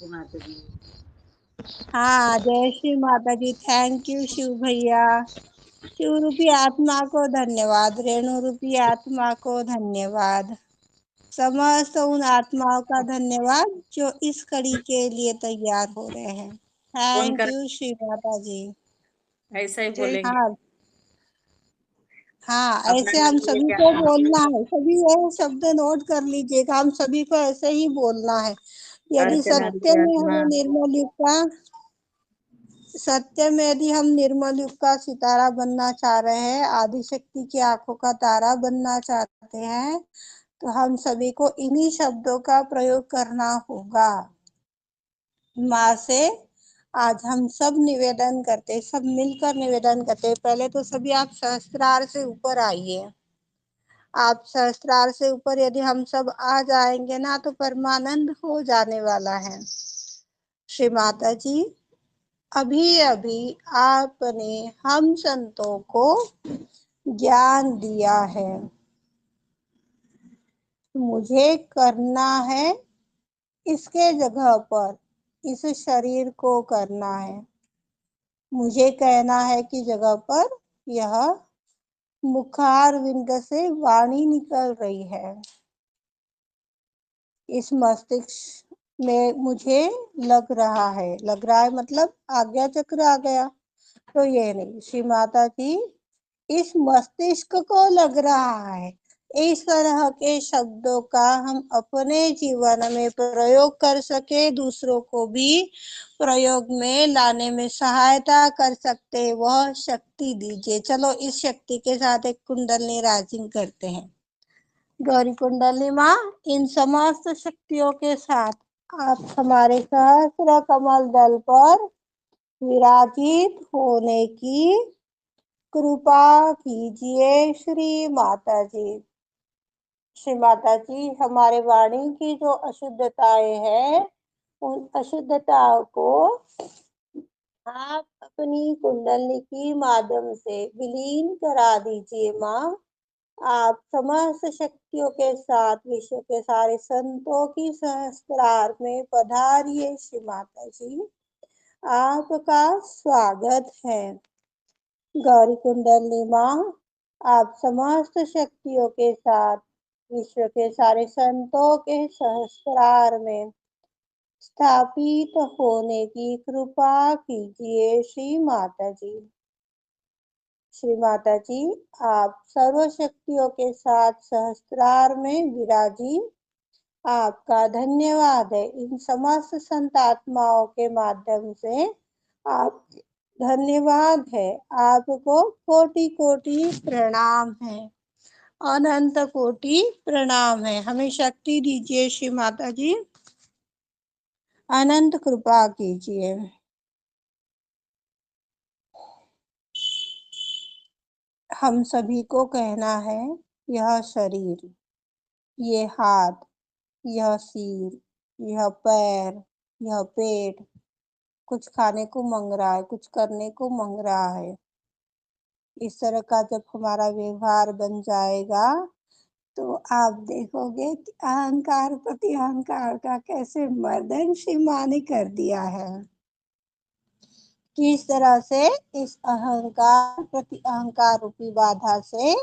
श्री माता जी। हाँ, जय श्री माता जी। Thank you Shiv भैया। शिव रूपी आत्मा को धन्यवाद, रेणु रूपी आत्मा को धन्यवाद, समस्त उन आत्माओं का धन्यवाद जो इस कड़ी के लिए तैयार हो रहे हैं। फोन थैंक कर यू श्री माता जी। ऐसा ही जय बोलेंगे। हाँ। हाँ, अपना ऐसे हम नाम सभी लेके को बोलना है। सभी ये शब्द नोट कर लीजिएगा, हम सभी को ऐसे ही बोलना है। यदि अर्चना सत्य में आत्मा। हमें निर्मल युग का सत्य में यदि हम निर्मल युग का सितारा बनना चाह रहे हैं, आदिशक्ति की आंखों का तारा बनना चाहते हैं, तो हम सभी को इन्हीं शब्दों का प्रयोग करना होगा। माँ से आज हम सब निवेदन करते, सब मिलकर निवेदन करते। पहले तो सभी आप सहस्त्रार से ऊपर आइए। आप सहस्त्रार से ऊपर यदि हम सब आ जाएंगे ना, तो परमानंद हो जाने वाला है। श्री माता जी, अभी अभी आपने हम संतों को ज्ञान दिया है। मुझे करना है इसके जगह पर इस शरीर को करना है। मुझे कहना है कि जगह पर यह मुखारविंद से वाणी निकल रही है। इस मस्तिष्क में मुझे लग रहा है मतलब आज्ञा चक्र आ गया। तो ये नहीं, श्री माता जी, इस मस्तिष्क को लग रहा है। इस तरह के शब्दों का हम अपने जीवन में प्रयोग कर सके, दूसरों को भी प्रयोग में लाने में सहायता कर सकते, वह शक्ति दीजिए। चलो इस शक्ति के साथ एक कुंडलनी राजिंग करते हैं। गौरी कुंडली माँ, इन समस्त शक्तियों के साथ आप हमारे सहस्त्र कमल दल पर विराजित होने की कृपा कीजिए श्री माता जी। श्री माता जी, हमारे वाणी की जो अशुद्धताएं हैं, उन अशुद्धताओं को आप अपनी कुंडली की माध्यम से विलीन करा दीजिए माँ। आप समस्त शक्तियों के साथ विश्व के सारे संतों की सहस्त्रार में पधारिए श्री माता जी। आपका स्वागत है। गौरी कुंडली माँ, आप समस्त शक्तियों के साथ विश्व के सारे संतों के सहस्त्रार में स्थापित होने की कृपा कीजिए श्री माता जी। श्री माता जी, आप सर्वशक्तियों के साथ सहस्त्रार में विराजी। आपका धन्यवाद है। इन समस्त संत आत्माओं के माध्यम से आप धन्यवाद है। आपको कोटि कोटि प्रणाम है, अनंत कोटि प्रणाम है। हमें शक्ति दीजिए श्री माता जी, अनंत कृपा कीजिए। हम सभी को कहना है, यह शरीर, ये हाथ, यह सिर, यह पैर, यह पेट कुछ खाने को मांग रहा है, कुछ करने को मांग रहा है। इस तरह का जब हमारा व्यवहार बन जाएगा, तो आप देखोगे कि अहंकार प्रति अहंकार का कैसे मर्दन श्री माँ ने कर दिया है। किस तरह से इस अहंकार प्रति अहंकार रूपी बाधा से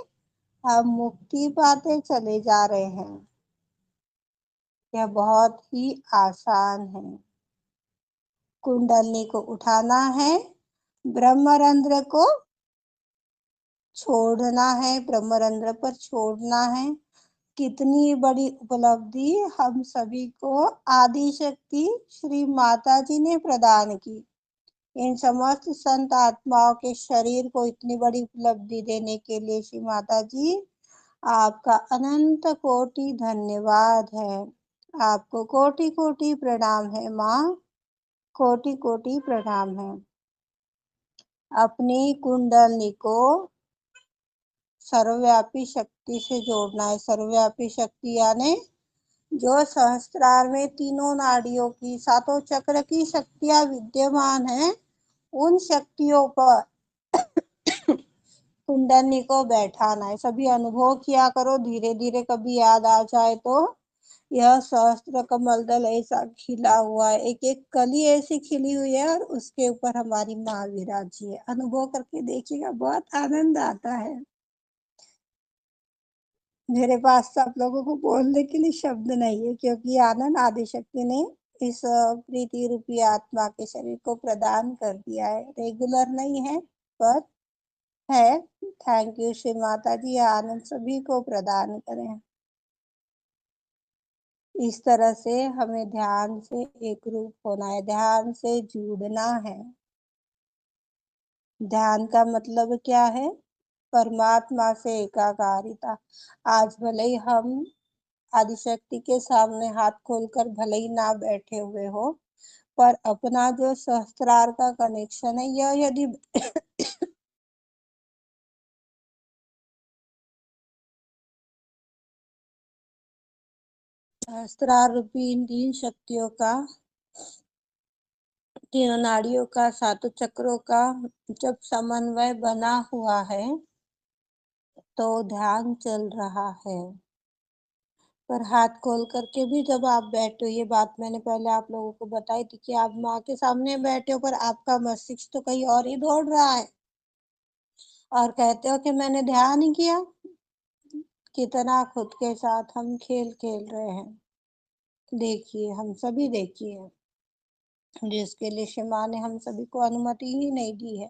हम मुक्ति पाते चले जा रहे हैं। यह बहुत ही आसान है। कुंडलनी को उठाना है, ब्रह्मरंध्र को छोड़ना है, ब्रह्मरंध्र पर छोड़ना है। कितनी बड़ी उपलब्धि हम सभी को आदि शक्ति श्री माता जी ने प्रदान की। इन समस्त संत आत्माओं के शरीर को इतनी बड़ी उपलब्धि देने के लिए श्री माता जी, आपका अनंत कोटि धन्यवाद है। आपको कोटि कोटि प्रणाम है माँ, कोटि कोटि प्रणाम है। अपनी कुंडली को सर्वव्यापी शक्ति से जोड़ना है। सर्वव्यापी शक्ति यानी जो सहस्त्रार में तीनों नाड़ियों की, सातों चक्र की शक्तियां विद्यमान है, उन शक्तियों पर कुंडली को बैठाना है। सभी अनुभव किया करो, धीरे धीरे कभी याद आ जाए तो यह सहस्त्र कमल दल ऐसा खिला हुआ है, एक एक कली ऐसी खिली हुई है और उसके ऊपर हमारी माँ विराजी है। अनुभव करके देखिएगा, बहुत आनंद आता है। मेरे पास तो आप लोगों को बोलने के लिए शब्द नहीं है, क्योंकि आनंद आदिशक्ति ने इस प्रीति रूपी आत्मा के शरीर को प्रदान कर दिया है। रेगुलर नहीं है पर है। थैंक यू श्री माता जी, आनंद सभी को प्रदान करें। इस तरह से हमें ध्यान से एक रूप होना है, ध्यान से जुड़ना है। ध्यान का मतलब क्या है? परमात्मा से एकाकारिता। आज भले ही हम आदिशक्ति के सामने हाथ खोलकर भले ही ना बैठे हुए हो, पर अपना जो सहस्त्रार का कनेक्शन है, यह यदि सहस्त्रार रूपी इन 3 शक्तियों का, तीनों नाड़ियों का, सातों चक्रों का जब समन्वय बना हुआ है तो ध्यान चल रहा है। पर हाथ खोल करके भी जब आप बैठे हो, ये बात मैंने पहले आप लोगों को बताई थी कि आप माँ के सामने बैठे हो पर आपका मस्तिष्क तो कहीं और ही दौड़ रहा है और कहते हो कि मैंने ध्यान ही किया। कितना खुद के साथ हम खेल खेल रहे हैं। देखिए, हम सभी देखिए, जिसके लिए शिव माँ ने हम सभी को अनुमति ही नहीं दी है।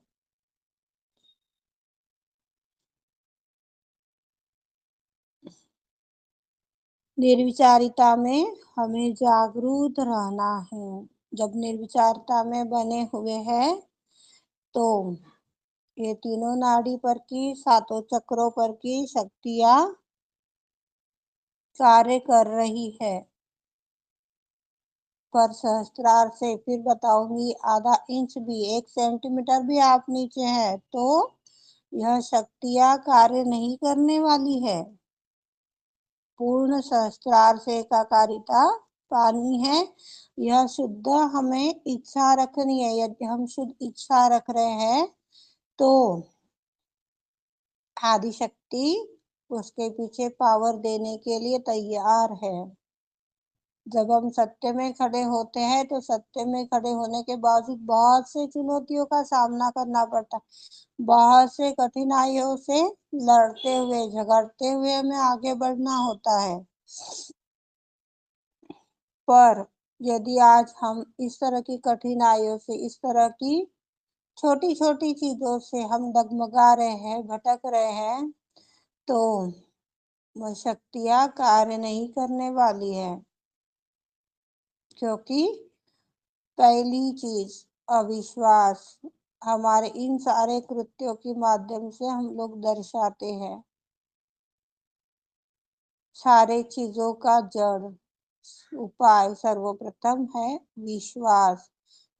निर्विचारिता में हमें जागरूक रहना है। जब निर्विचारता में बने हुए हैं तो ये तीनों नाड़ी पर की, सातों चक्रों पर की शक्तियां कार्य कर रही है। पर सहस्त्रार से फिर बताऊंगी, आधा इंच भी, 1 सेंटीमीटर भी आप नीचे हैं तो यह शक्तियां कार्य नहीं करने वाली है। पूर्ण सहस्त्रार से एकाकारिता पानी है। यह शुद्ध हमें इच्छा रखनी है। यदि हम शुद्ध इच्छा रख रहे हैं तो आदिशक्ति उसके पीछे पावर देने के लिए तैयार है। जब हम सत्य में खड़े होते हैं तो सत्य में खड़े होने के बावजूद बहुत से चुनौतियों का सामना करना पड़ता है। बहुत से कठिनाइयों से लड़ते हुए, झगड़ते हुए हमें आगे बढ़ना होता है। पर यदि आज हम इस तरह की कठिनाइयों से, इस तरह की छोटी छोटी चीजों से हम डगमगा रहे हैं, भटक रहे हैं, तो वह शक्तियां कार्य नहीं करने वाली है। क्योंकि पहली चीज अविश्वास हमारे इन सारे कृत्यों के माध्यम से हम लोग दर्शाते हैं। सारे चीजों का जड़ उपाय सर्वप्रथम है विश्वास।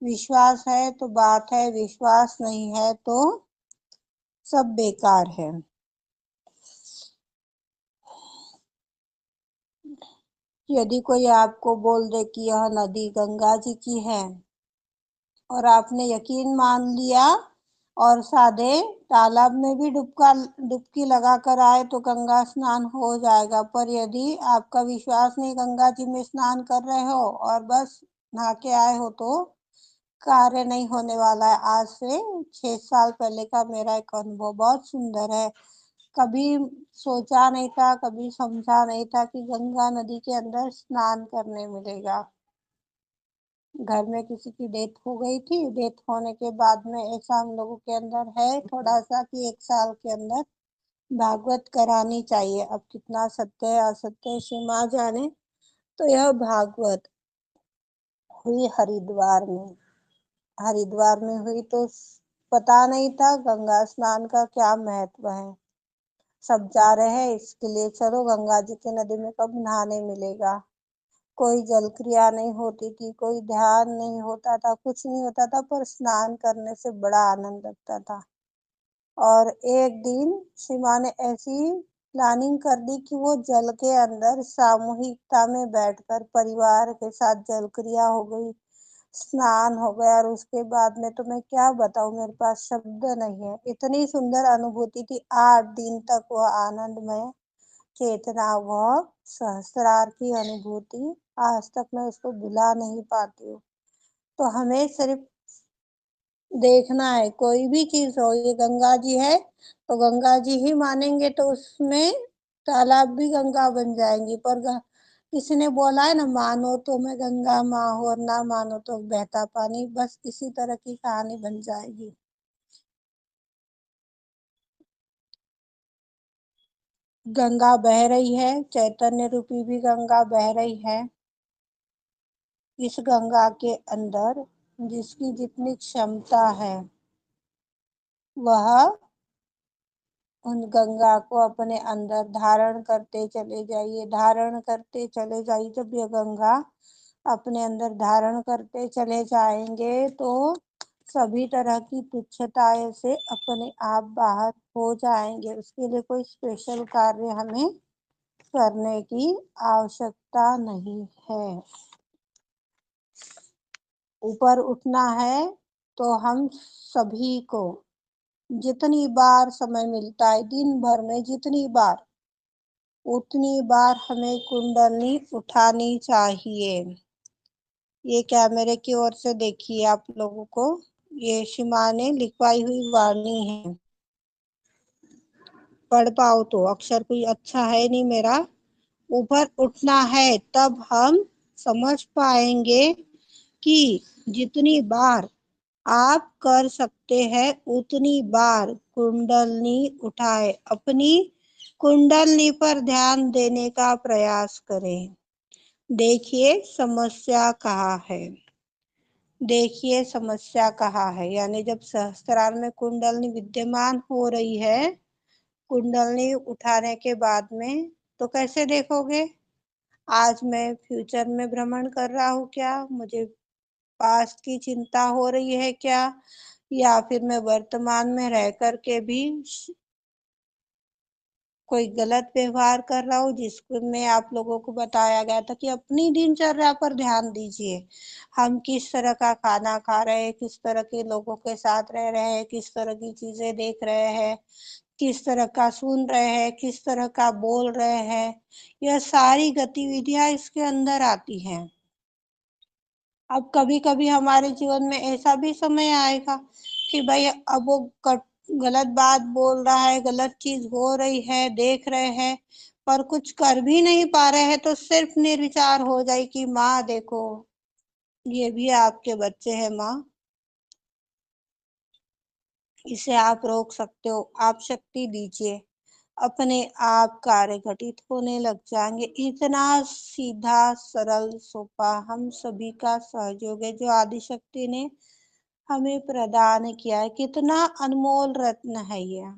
विश्वास है तो बात है, विश्वास नहीं है तो सब बेकार है। यदि कोई आपको बोल दे कि यह नदी गंगा जी की है और आपने यकीन मान लिया और सादे तालाब में भी डुबकी लगा कर आए तो गंगा स्नान हो जाएगा। पर यदि आपका विश्वास नहीं, गंगा जी में स्नान कर रहे हो और बस नहा के आए हो तो कार्य नहीं होने वाला है। आज से 6 साल पहले का मेरा एक अनुभव बहुत सुंदर है। कभी सोचा नहीं था, कभी समझा नहीं था कि गंगा नदी के अंदर स्नान करने मिलेगा। घर में किसी की डेथ हो गई थी। डेथ होने के बाद में ऐसा हम लोगों के अंदर है थोड़ा सा कि 1 साल के अंदर भागवत करानी चाहिए। अब कितना सत्य है असत्य से माँ जाने। तो यह भागवत हुई हरिद्वार में। हरिद्वार में हुई तो पता नहीं था गंगा स्नान का क्या महत्व है। सब जा रहे हैं इसके लिए, चलो गंगा जी के नदी में कब नहाने मिलेगा। कोई जल क्रिया नहीं होती थी, कोई ध्यान नहीं होता था, कुछ नहीं होता था, पर स्नान करने से बड़ा आनंद लगता था। और एक दिन श्री माँ ने ऐसी प्लानिंग कर दी कि वो जल के अंदर सामूहिकता में बैठकर परिवार के साथ जल क्रिया हो गई, स्नान हो गया। और उसके बाद में तो मैं क्या बताऊं, मेरे पास शब्द नहीं है। इतनी सुंदर अनुभूति थी, 8 दिन तक वो आनंदमय चेतना व सहस्रार की अनुभूति, आज तक मैं उसको भुला नहीं पाती हूँ। तो हमें सिर्फ देखना है, कोई भी चीज हो, ये गंगा जी है तो गंगा जी ही मानेंगे तो उसमें तालाब भी गंगा बन जाएंगी। पर किसी ने बोला है ना, मानो तो मैं गंगा माँ हूँ और ना मानो तो बहता पानी, बस इसी तरह की कहानी बन जाएगी। गंगा बह रही है, चैतन्य रूपी भी गंगा बह रही है। इस गंगा के अंदर जिसकी जितनी क्षमता है, वह उन गंगा को अपने अंदर धारण करते चले जाइए, धारण करते चले जाइए। जब ये गंगा अपने अंदर धारण करते चले जाएंगे तो सभी तरह की तुच्छताएं से अपने आप बाहर हो जाएंगे। उसके लिए कोई स्पेशल कार्य हमें करने की आवश्यकता नहीं है। ऊपर उठना है तो हम सभी को जितनी बार समय मिलता है, दिन भर में जितनी बार, उतनी बार हमें कुंडली उठानी चाहिए। ये कैमरे की ओर से देखिए आप लोगों को, ये शिमा ने लिखवाई हुई वाणी है। पढ़ पाओ तो, अक्षर कोई अच्छा है नहीं मेरा। ऊपर उठना है तब हम समझ पाएंगे कि जितनी बार आप कर सकते हैं उतनी बार कुंडलनी उठाए, अपनी कुंडलनी पर ध्यान देने का प्रयास करें। देखिए समस्या कहाँ है, देखिए समस्या कहाँ है। यानी जब सहस्त्रार में कुंडलनी विद्यमान हो रही है, कुंडलनी उठाने के बाद में, तो कैसे देखोगे? आज मैं फ्यूचर में भ्रमण कर रहा हूँ क्या, मुझे पास्ट की चिंता हो रही है क्या, या फिर मैं वर्तमान में रह करके भी कोई गलत व्यवहार कर रहा हूँ, जिसमें आप लोगों को बताया गया था कि अपनी दिनचर्या पर ध्यान दीजिए। हम किस तरह का खाना खा रहे हैं, किस तरह के लोगों के साथ रह रहे हैं, किस तरह की चीजें देख रहे हैं, किस तरह का सुन रहे हैं, किस तरह का बोल रहे हैं, यह सारी गतिविधियां इसके अंदर आती हैं। अब कभी कभी हमारे जीवन में ऐसा भी समय आएगा कि भाई अब वो गलत बात बोल रहा है, गलत चीज हो रही है, देख रहे हैं, पर कुछ कर भी नहीं पा रहे हैं, तो सिर्फ निर्विचार हो जाए कि माँ देखो, ये भी आपके बच्चे हैं माँ, इसे आप रोक सकते हो, आप शक्ति दीजिए। अपने आप कार्य घटित होने लग जाएंगे। इतना सीधा सरल सोपा हम सभी का सहयोग है जो आदि शक्ति ने हमें प्रदान किया है। कितना अनमोल रत्न है ये।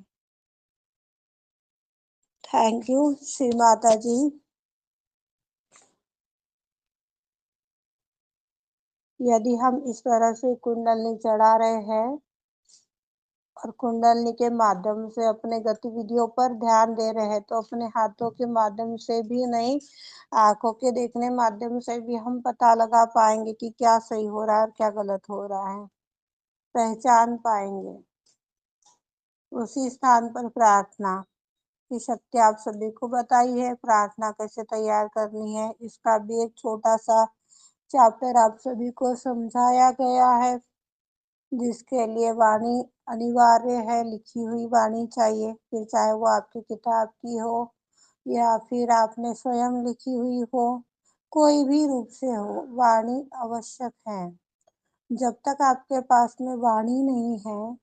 थैंक यू श्री माता जी। यदि हम इस तरह से कुंडलनी चढ़ा रहे हैं और कुंडलनी के माध्यम से अपने गतिविधियों पर ध्यान दे रहे हैं, तो अपने हाथों के माध्यम से भी नहीं, आंखों के देखने माध्यम से भी हम पता लगा पाएंगे कि क्या सही हो रहा है और क्या गलत हो रहा है, पहचान पाएंगे। उसी स्थान पर प्रार्थना की शक्ति आप सभी को बताई है। प्रार्थना कैसे तैयार करनी है इसका भी एक छोटा सा चैप्टर आप सभी को समझाया गया है, जिसके लिए वाणी अनिवार्य है, लिखी हुई वाणी चाहिए, फिर चाहे वो आपकी किताब की हो या फिर आपने स्वयं लिखी हुई हो, कोई भी रूप से हो, वाणी आवश्यक है। जब तक आपके पास में वाणी नहीं है,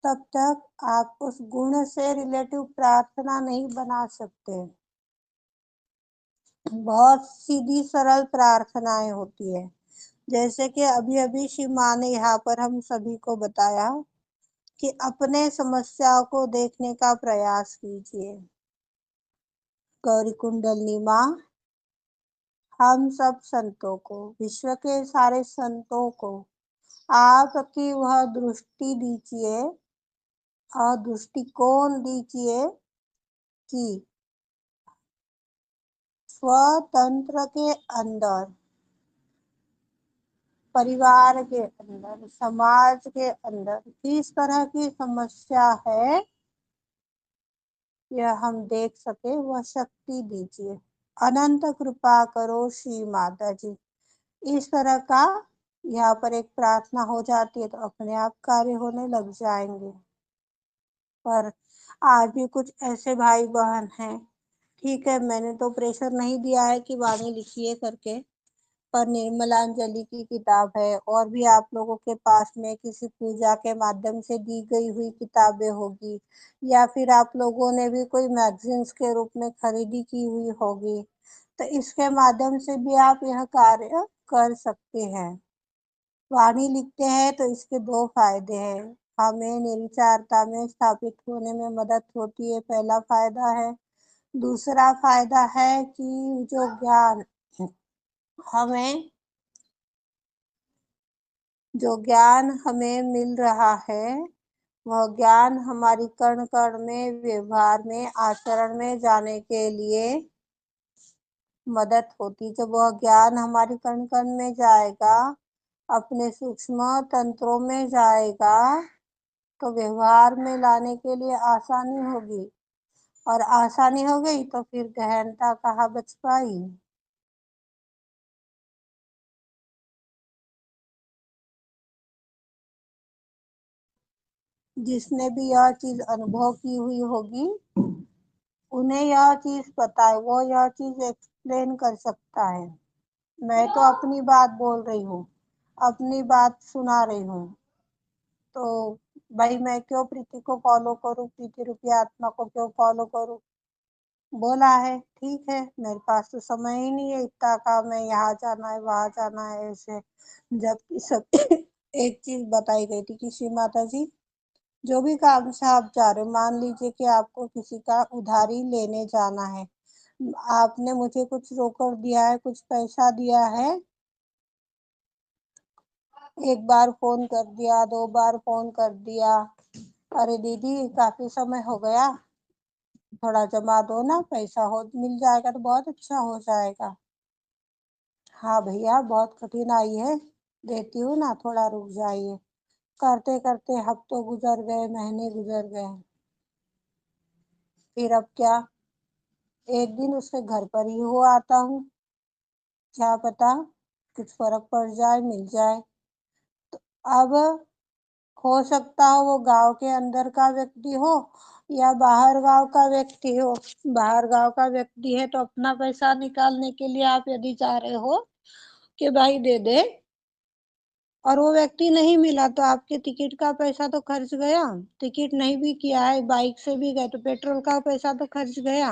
तब तक आप उस गुण से रिलेटिव प्रार्थना नहीं बना सकते। बहुत सीधी सरल प्रार्थनाएं होती है, जैसे कि अभी अभी शिव माँ ने यहाँ पर हम सभी को बताया कि अपने समस्याओं को देखने का प्रयास कीजिए। गौरी कुंडलनी माँ हम सब संतों को, विश्व के सारे संतों को आपकी वह दृष्टि दीजिए और दृष्टिकोण दीजिए कि स्वतंत्र के अंदर, परिवार के अंदर, समाज के अंदर किस तरह की समस्या है, यह हम देख सके वह शक्ति दीजिए। अनंत कृपा करो श्री माता जी। इस तरह का यहाँ पर एक प्रार्थना हो जाती है तो अपने आप कार्य होने लग जाएंगे। पर आज भी कुछ ऐसे भाई बहन हैं, ठीक है मैंने तो प्रेशर नहीं दिया है कि वाणी लिखिए करके, पर निर्मलांजलि की किताब है और भी आप लोगों के पास में किसी पूजा के माध्यम से दी गई हुई किताबें होगी, या फिर आप लोगों ने भी कोई मैगजीन्स के रूप में खरीदी की हुई होगी, तो इसके माध्यम से भी आप यह कार्य कर सकते हैं। वाणी लिखते हैं तो इसके दो फायदे हैं। हमें निर्विचारता में स्थापित होने में मदद होती है, पहला फायदा है। दूसरा फायदा है कि जो ज्ञान हमें मिल रहा है, वह ज्ञान हमारी कण कण में, व्यवहार में, आचरण में जाने के लिए मदद होती। जब वह ज्ञान हमारी कण कण में जाएगा, अपने सूक्ष्म तंत्रों में जाएगा, तो व्यवहार में लाने के लिए आसानी होगी, और आसानी हो गई तो फिर गहनता कहाँ बच पाई। जिसने भी यह चीज अनुभव की हुई होगी, उन्हें यह चीज पता है, वो यह चीज एक्सप्लेन कर सकता है। मैं तो अपनी बात बोल रही हूँ, अपनी बात सुना रही हूँ। तो भाई मैं क्यों प्रीति को फॉलो करूँ, प्रीति रूपी आत्मा को क्यों फॉलो करूँ? बोला है, ठीक है, मेरे पास तो समय ही नहीं है, इतना काम है, यहाँ जाना है वहां जाना है ऐसे। जबकि सब एक चीज बताई गई थी कि श्री माता जी, जो भी काम से आप जा रहे हो, मान लीजिए कि आपको किसी का उधारी लेने जाना है, आपने मुझे कुछ रोकड़ दिया है, कुछ पैसा दिया है, एक बार फोन कर दिया, दो बार फोन कर दिया, अरे दीदी काफी समय हो गया, थोड़ा जमा दो ना, पैसा हो मिल जाएगा तो बहुत अच्छा हो जाएगा। हाँ भैया बहुत कठिनाई है, देती हूँ ना, थोड़ा रुक जाइए। करते करते हफ्तों गुजर गए, महीने गुजर गए, फिर अब क्या, एक दिन उसके घर पर ही हो आता हूँ, क्या पता कुछ फर्क पड़ जाए, मिल जाए। अब हो सकता हो वो गांव के अंदर का व्यक्ति हो या बाहर गांव का व्यक्ति हो। बाहर गांव का व्यक्ति है तो अपना पैसा निकालने के लिए आप यदि चाह रहे हो कि भाई दे दे, और वो व्यक्ति नहीं मिला, तो आपके टिकट का पैसा तो खर्च गया। टिकट नहीं भी किया है, बाइक से भी गए तो पेट्रोल का पैसा तो खर्च गया,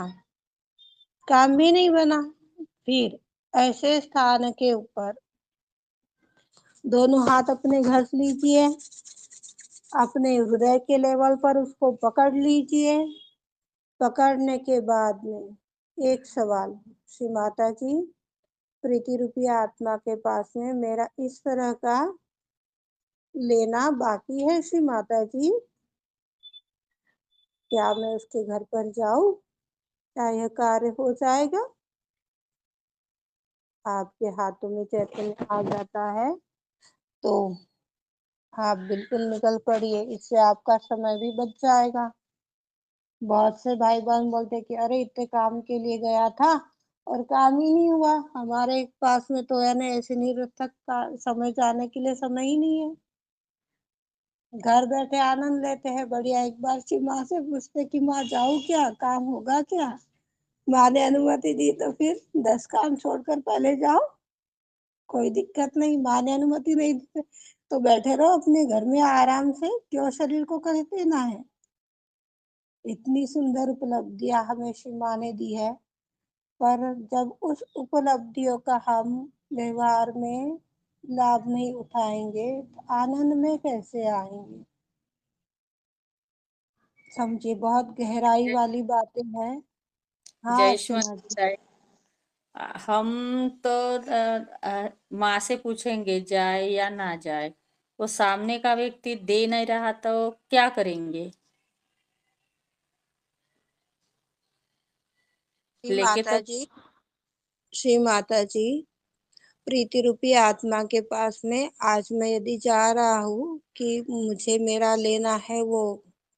काम भी नहीं बना। फिर ऐसे स्थान के ऊपर दोनों हाथ अपने घस लीजिए, अपने हृदय के लेवल पर उसको पकड़ लीजिए। पकड़ने के बाद में एक सवाल, श्री माता जी, प्रीति रूपी आत्मा के पास में मेरा इस तरह का लेना बाकी है श्री माता जी, क्या मैं उसके घर पर जाऊं, क्या यह कार्य हो जाएगा? आपके हाथों में चैतन्य आ जाता है तो आप बिल्कुल निकल पड़िए, इससे आपका समय भी बच जाएगा। बहुत से भाई बहन बोलते कि अरे इतने काम के लिए गया था और काम ही नहीं हुआ, हमारे पास में तो है ना ऐसे निरर्थक का समय जाने के लिए समय ही नहीं है, घर बैठे आनंद लेते हैं बढ़िया। एक बार से माँ से पूछते कि माँ जाऊँ क्या, काम होगा क्या? माँ ने अनुमति दी तो फिर 10 काम छोड़कर पहले जाओ, कोई दिक्कत नहीं। माँ ने अनुमति नहीं दी तो बैठे रहो अपने घर में आराम से, क्यों शरीर को कष्ट देना है? इतनी सुंदर उपलब्धियां हमें श्री माँ ने दी है, पर जब उस उपलब्धियों का हम व्यवहार में लाभ नहीं उठाएंगे तो आनंद में कैसे आएंगे? समझिए, बहुत गहराई वाली बातें हैं। हाँ जयश्वन अर्चना जी। हम तो माँ से पूछेंगे जाए या ना जाए, वो सामने का व्यक्ति दे नहीं रहा तो क्या करेंगे? श्री लेके माता तो जी, श्री माता जी, प्रीति रूपी आत्मा के पास में आज मैं यदि जा रहा हूँ कि मुझे मेरा लेना है वो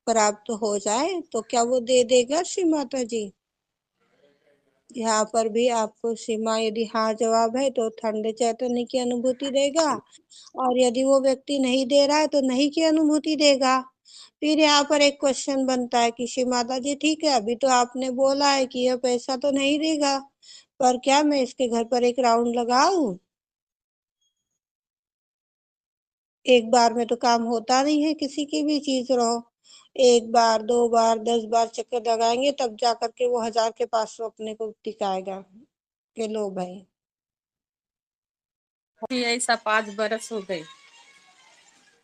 प्राप्त हो जाए तो क्या वो दे देगा श्री माता जी? यहाँ पर भी आपको सीमा यदि हाँ जवाब है तो ठंडे चैतन्य की अनुभूति देगा, और यदि वो व्यक्ति नहीं दे रहा है तो नहीं की अनुभूति देगा। फिर यहाँ पर एक क्वेश्चन बनता है कि श्री माता जी ठीक है, अभी तो आपने बोला है कि यह पैसा तो नहीं देगा, पर क्या मैं इसके घर पर एक राउंड लगाऊं? एक बार में तो काम होता नहीं है, किसी की भी चीज रहो। एक बार, 2 बार, 10 बार चक्कर लगाएंगे तब जा करके वो 1000 के पास अपने को टिकाएगा कि लो भाई। अभी ऐसा 5 बरस हो गए,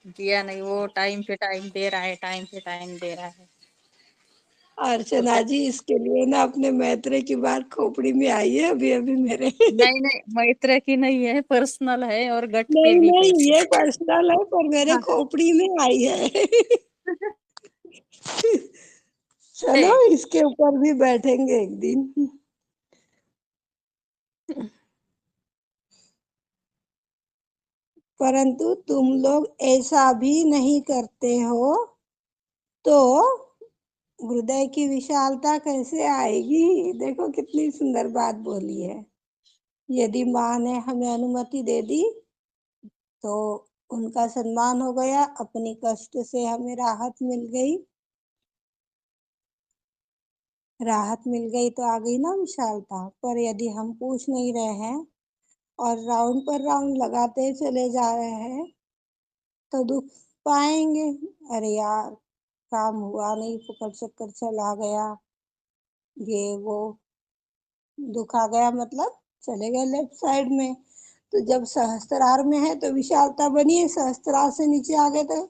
दिया नहीं। वो टाइम पे टाइम दे रहा है, टाइम पे टाइम दे रहा है। तो अर्चना जी, इसके लिए ना अपने मैत्रेय की बात खोपड़ी में आई है अभी अभी मेरे। नहीं नहीं, मैत्र की नहीं है, पर्सनल है और गट पे नहीं भी है। नहीं, ये पर्सनल है पर मेरे हाँ। खोपड़ी में आई है। चलो है। इसके ऊपर भी बैठेंगे एक दिन। परंतु तुम लोग ऐसा भी नहीं करते हो, तो हृदय की विशालता कैसे आएगी? देखो कितनी सुंदर बात बोली है। यदि माँ ने हमें अनुमति दे दी तो उनका सम्मान हो गया, अपनी कष्ट से हमें राहत मिल गई। राहत मिल गई तो आ गई ना विशालता। पर यदि हम पूछ नहीं रहे हैं और राउंड पर राउंड लगाते चले जा रहे हैं तो दुख पाएंगे। अरे यार, काम हुआ नहीं, फुकट चक्कर चला गया, ये वो, दुख आ गया, मतलब चले गए लेफ्ट साइड में। तो जब सहस्त्रार में है तो विशालता बनी है, सहस्त्रार से नीचे आ गए तो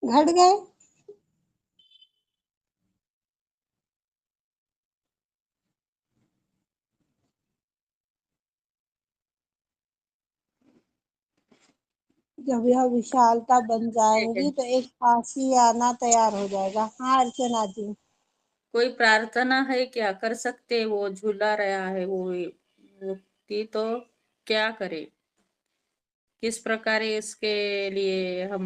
घट गए। जब यह विशालता बन है। जाएंगी तो एक आशियाना तैयार हो जाएगा। हाँ अर्चना जी। कोई प्रार्थना है क्या, कर सकते? वो झूला रहा है वो व्यक्ति, तो क्या करे? किस प्रकार इसके लिए हम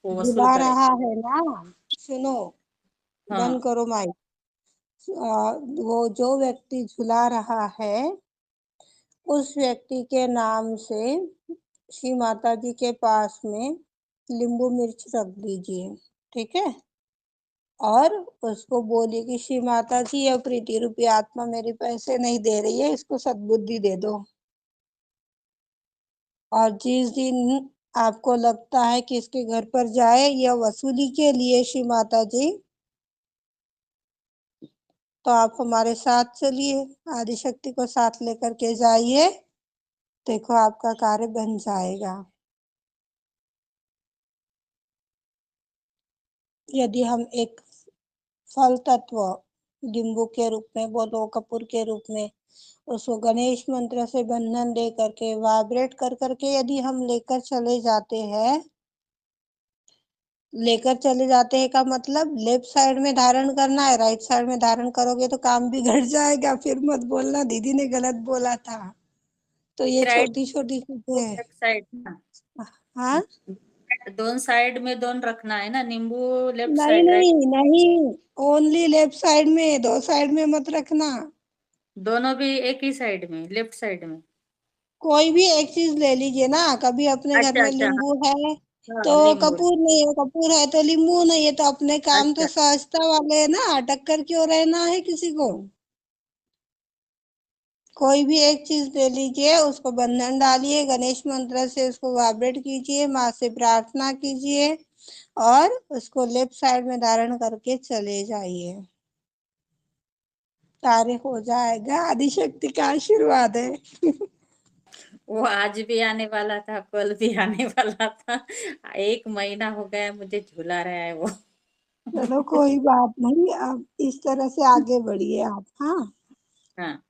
वो वसूल झुला करें? रहा है ना, सुनो, हाँ। बंद करो माइक। वो जो व्यक्ति झुला रहा है उस व्यक्ति के नाम से श्री माता जी के पास में नींबू मिर्च रख दीजिए, ठीक है? और उसको बोलिए कि श्री माता जी, यह प्रीति रूपी आत्मा मेरे पैसे नहीं दे रही है, इसको सद्बुद्धि दे दो। और जिस दिन आपको लगता है कि इसके घर पर जाए या वसूली के लिए श्री माता जी, तो आप हमारे साथ चलिए, आदिशक्ति को साथ लेकर के जाइए, देखो आपका कार्य बन जाएगा। यदि हम एक फल तत्व नींबू के रूप में बोलो, कपूर के रूप में, उसको गणेश मंत्र से बंधन दे करके वाइब्रेट कर करके यदि हम लेकर चले जाते हैं, लेकर चले जाते हैं का मतलब लेफ्ट साइड में धारण करना है, राइट साइड में धारण करोगे तो काम बिगड़ जाएगा, फिर मत बोलना दीदी ने गलत बोला था। तो ये राइट, छोटी छोटी चीजें हैं। लेफ्ट साइड ना? हाँ, दोनों साइड में दोनों रखना है ना नींबू? लेफ्ट नहीं साइड, राइट? नहीं नहीं, ओनली लेफ्ट साइड में, दो साइड में मत रखना। दोनों भी एक ही साइड में, लेफ्ट साइड में? कोई भी एक चीज ले लीजिए ना, कभी अपने घर अच्छा में अच्छा, हाँ। नींबू है हाँ, तो नींबू। कपूर नहीं है, कपूर है तो नींबू नहीं है, तो अपने काम तो अच्छा। सहजता वाले है ना, अटक कर क्यों रहना है किसी को? कोई भी एक चीज ले लीजिए, उसको बंधन डालिए, गणेश मंत्र से उसको वाइब्रेट कीजिए, माँ से प्रार्थना कीजिए और उसको लेफ्ट साइड में धारण करके चले जाइए, कार्य हो जाएगा। आदिशक्ति का आशीर्वाद है। वो आज भी आने वाला था, कल भी आने वाला था। 1 महीना हो गया मुझे झूला रहा है वो। चलो कोई बात नहीं, अब इस तरह से आगे बढ़िए आप। हाँ, हाँ।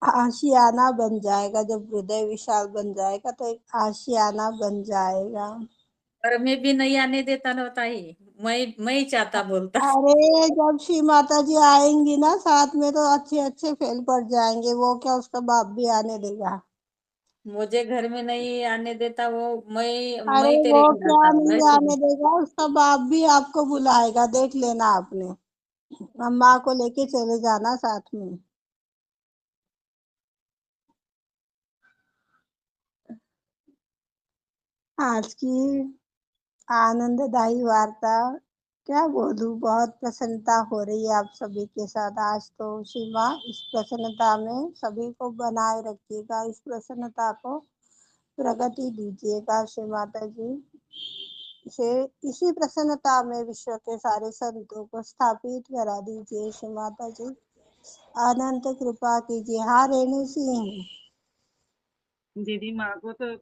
आशियाना बन जाएगा, जब हृदय विशाल बन जाएगा तो एक आशियाना बन जाएगा। और मैं भी नहीं आने देता ना ताई। मैं ही चाहता बोलता। अरे जब श्री माता जी आएंगी ना साथ में तो अच्छे अच्छे फेल पड़ जाएंगे, वो क्या उसका बाप भी आने देगा? मुझे घर में नहीं आने देता वो, अरे मैं वो तेरे घर क्या आता हूँ, नहीं ऐसे आने बोल। देगा, उसका बाप भी आपको बुलाएगा, देख लेना आपने। अम्मा को लेके चले जाना साथ में। आज की आनंददायी वार्ता, क्या बोलूं, बहुत प्रसन्नता हो रही है आप सभी के साथ आज तो। शिवा, इस प्रसन्नता में सभी को बनाए रखिएगा, इस प्रसन्नता को प्रगति दीजिएगा श्री माता जी। इसे इसी प्रसन्नता में विश्व के सारे संतों को स्थापित करा दीजिए श्री माता जी। अनंत कृपा कीजिए। हाँ रेणु सिंह। दीदी, माँ को तो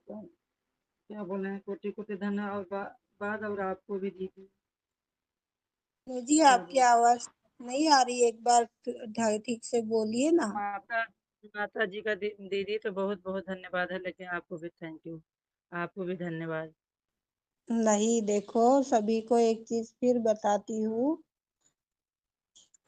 क्या बोले हैं, कोटि कोटि धन्यवाद, और आपको भी दीदी। जी क्या आपकी बोले, आवाज नहीं आ रही, एक बार ठीक से बोलिए ना। माता माता जी का दीदी तो बहुत बहुत धन्यवाद है, लेकिन आपको भी थैंक यू, आपको भी धन्यवाद। नहीं, देखो सभी को एक चीज फिर बताती हूँ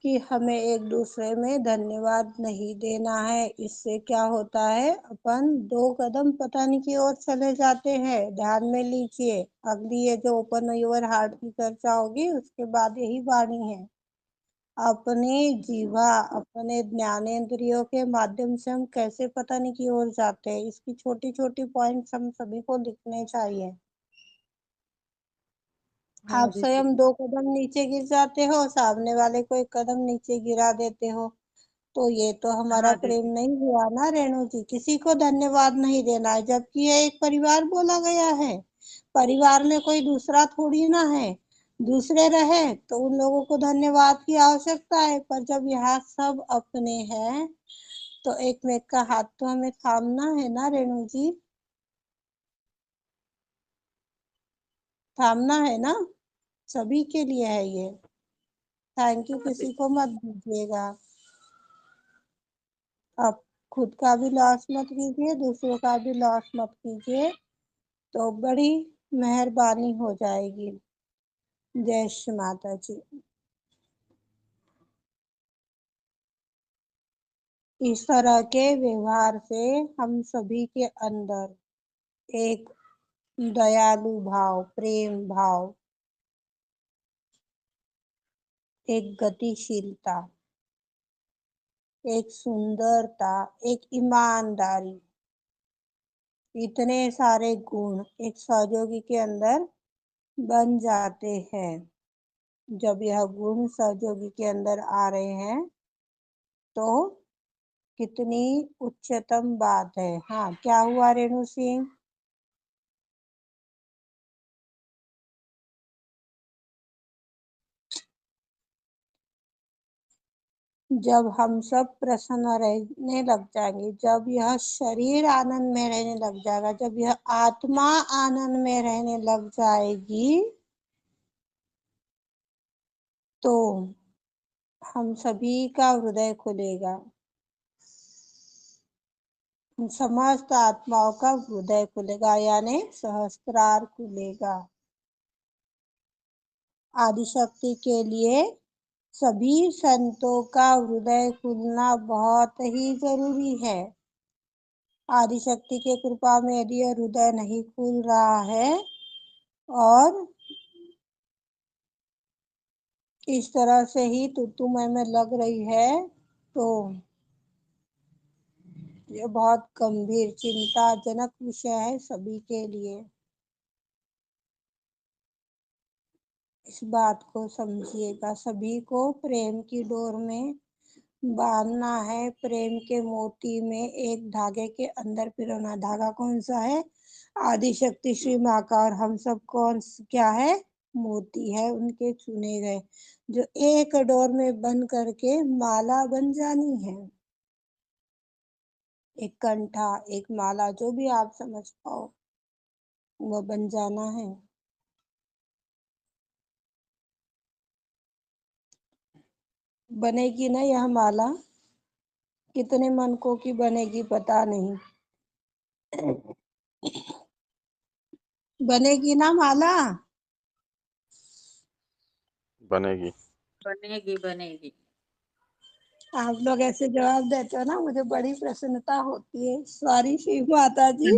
कि हमें एक दूसरे में धन्यवाद नहीं देना है। इससे क्या होता है, अपन 2 कदम पता नहीं की ओर चले जाते हैं। ध्यान में लीजिए, अगली ये जो ओपन योर हार्ट की चर्चा होगी उसके बाद यही वाणी है। अपने जीवा, अपने ज्ञानेंद्रियों के माध्यम से हम कैसे पता नहीं की ओर जाते हैं, इसकी छोटी छोटी पॉइंट्स हम सभी को लिखने चाहिए। हाँ आप दीदी। स्वयं 2 कदम नीचे गिर जाते हो, सामने वाले को 1 कदम नीचे गिरा देते हो, तो ये तो हमारा हाँ प्रेम दीदी। नहीं हुआ ना रेणु जी। किसी को धन्यवाद नहीं देना है, जबकि ये एक परिवार बोला गया है। परिवार में कोई दूसरा थोड़ी ना है। दूसरे रहे तो उन लोगों को धन्यवाद की आवश्यकता है, पर जब यहाँ सब अपने हैं तो एक का हाथ तो हमें थामना है ना रेणु जी। थामना है ना, सभी के लिए है ये। थैंक यू हाँ किसी दीदी। को मत दीजिएगा। आप खुद का भी लॉस मत कीजिए, दूसरों का भी लॉस मत कीजिए, तो बड़ी मेहरबानी हो जाएगी। जय श्री माता जी। इस तरह के व्यवहार से हम सभी के अंदर एक दयालु भाव, प्रेम भाव, एक गतिशीलता, एक सुंदरता, एक ईमानदारी, इतने सारे गुण एक सहयोगी के अंदर बन जाते हैं। जब यह गुण सहयोगी के अंदर आ रहे हैं तो कितनी उच्चतम बात है। हाँ, क्या हुआ रेणु सिंह? जब हम सब प्रसन्न रहने लग जाएंगे, जब यह शरीर आनंद में रहने लग जाएगा, जब यह आत्मा आनंद में रहने लग जाएगी, तो हम सभी का हृदय खुलेगा, समस्त आत्माओं का हृदय खुलेगा, यानी सहस्त्रार खुलेगा। आदिशक्ति के लिए सभी संतों का हृदय खुलना बहुत ही जरूरी है। आदिशक्ति के कृपा में यदि यह हृदय नहीं खुल रहा है और इस तरह से ही तुतुमय में लग रही है, तो ये बहुत गंभीर चिंताजनक विषय है सभी के लिए। इस बात को समझिएगा, सभी को प्रेम की डोर में बांधना है, प्रेम के मोती में एक धागे के अंदर पिरोना। धागा कौन सा है? आदिशक्ति श्री माँ का। और हम सब कौन क्या है? मोती है, उनके चुने गए, जो एक डोर में बन करके माला बन जानी है। एक कंठा, एक माला, जो भी आप समझ पाओ, वो बन जाना है। बनेगी ना यह माला? कितने मनकों की बनेगी पता नहीं। बनेगी ना माला? बनेगी। बनेगी बनेगी। आप लोग ऐसे जवाब देते हो ना, मुझे बड़ी प्रसन्नता होती है। सॉरी शिव माता जी,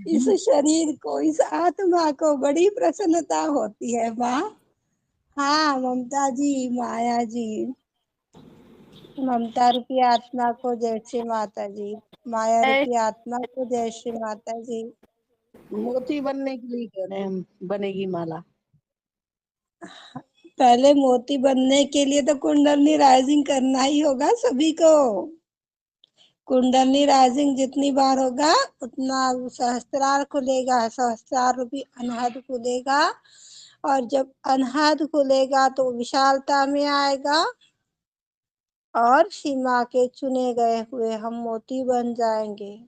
इस शरीर को, इस आत्मा को बड़ी प्रसन्नता होती है माँ। हाँ ममता जी, माया जी, ममता रूपी आत्मा को जय श्री माता जी, माया रूपी आत्मा को जय श्री माता जी। मोती बनने के लिए कह रहे हैं हम, बनेगी माला। पहले मोती बनने के लिए तो कुंडली राइजिंग करना ही होगा सभी को। कुंडली राइजिंग जितनी बार होगा उतना सहस्त्रार खुलेगा, सहस्त्रार रूपी अनहद खुलेगा, और जब अनहद खुलेगा तो विशालता में आएगा, और सीमा के चुने गए हुए हम मोती बन जाएंगे।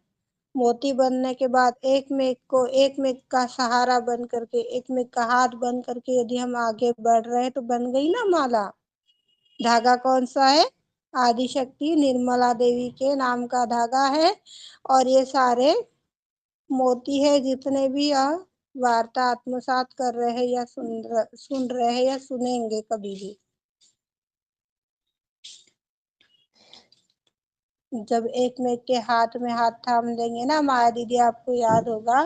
मोती बनने के बाद एक में का सहारा बन करके, एक में का हाथ बन करके यदि हम आगे बढ़ रहे हैं तो बन गई ना माला। धागा कौन सा है? आदि शक्ति निर्मला देवी के नाम का धागा है, और ये सारे मोती है जितने भी वार्ता आत्मसात कर रहे हैं या सुन रहे हैं या सुनेंगे कभी भी। जब एक में के हाथ में हाथ थाम लेंगे ना माया दीदी, आपको याद होगा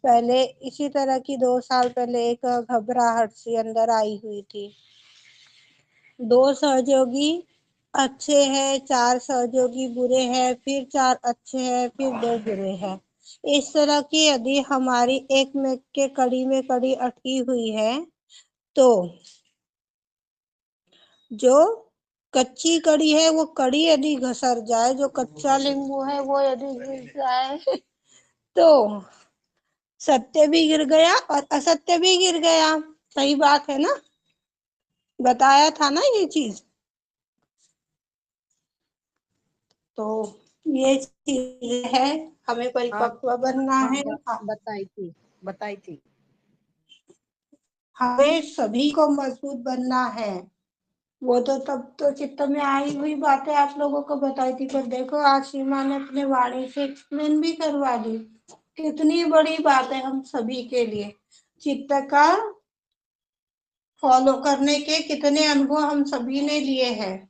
पहले इसी तरह की 2 साल पहले एक घबराहट सी अंदर आई हुई थी। 2 सहयोगी अच्छे हैं, 4 सहयोगी बुरे हैं, फिर 4 अच्छे हैं, फिर 2 बुरे हैं। इस तरह की यदि हमारी एक में के कड़ी में कड़ी अटकी हुई है, तो जो कच्ची कड़ी है वो कड़ी यदि घसर जाए, जो कच्चा नींबू है वो यदि गिर जाए तो सत्य भी गिर गया और असत्य भी गिर गया। सही बात है ना? बताया था ना ये चीज। तो ये चीज है, हमें परिपक्व बनना हाँ, है। बताई थी। हमें सभी को मजबूत बनना है। वो तो तब तो चित्त में आई हुई बातें आप लोगों को बताई थी, पर देखो आज सीमा ने अपने वाणी से एक्सप्लेन भी करवा दी। कितनी बड़ी बात है हम सभी के लिए। चित्त का फॉलो करने के कितने अनुभव हम सभी ने लिए हैं।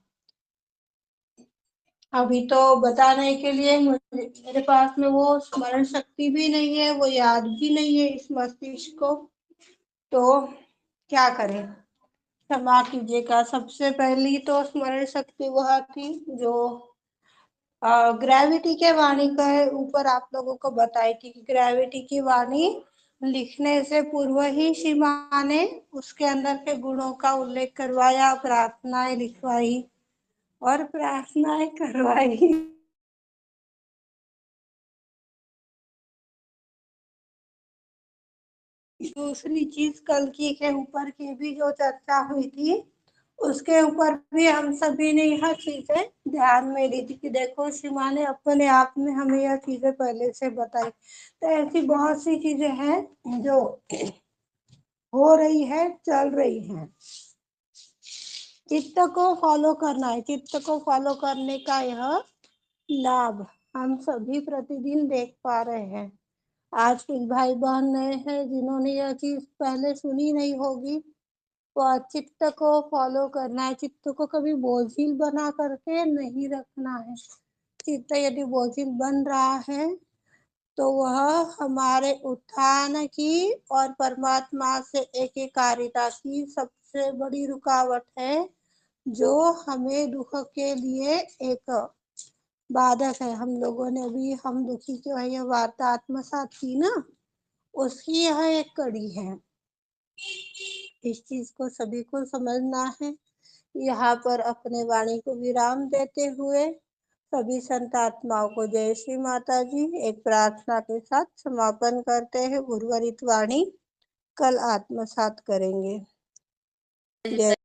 अभी तो बताने के लिए मेरे पास में वो स्मरण शक्ति भी नहीं है, वो याद भी नहीं है इस मस्तिष्क को। तो क्या करें? क्षमा कीजिएगा। सबसे पहली तो स्मरण शक्ति वह थी जो ग्रेविटी के वाणी के ऊपर आप लोगों को बताई थी कि ग्रेविटी की वाणी लिखने से पूर्व ही सीमा ने उसके अंदर के गुणों का उल्लेख करवाया, प्रार्थनाएं लिखवाई और प्रार्थनाएं करवाई। दूसरी चीज कल्कि के ऊपर की भी जो चर्चा हुई थी, उसके ऊपर भी हम सभी ने यह चीजें ध्यान में दी थी कि देखो सीमा ने अपने आप में हमें यह चीजें पहले से बताई। तो ऐसी बहुत सी चीजें हैं जो हो रही है, चल रही हैं। चित्त को फॉलो करना है, चित्त को फॉलो करने का यह लाभ हम सभी प्रतिदिन देख पा रहे हैं। आज कुछ भाई बहन नए हैं जिन्होंने यह चीज पहले सुनी नहीं होगी। तो चित्त को फॉलो करना है, चित्त को कभी बोझिल बना करके नहीं रखना है। चित्त यदि बोझिल बन रहा है तो वह हमारे उत्थान की और परमात्मा से एकीकारिता की सबसे बड़ी रुकावट है, जो हमें दुख के लिए एक बाधक है। हम लोगों ने अभी हम दुखी क्यों है यह वार्ता आत्मसात की ना, उसकी यह एक कड़ी है। इस चीज को सभी को समझना है। यहाँ पर अपने वाणी को विराम देते हुए सभी संत आत्माओं को जय श्री माता जी एक प्रार्थना के साथ समापन करते हैं। उर्वरित वाणी कल आत्मसात करेंगे। जय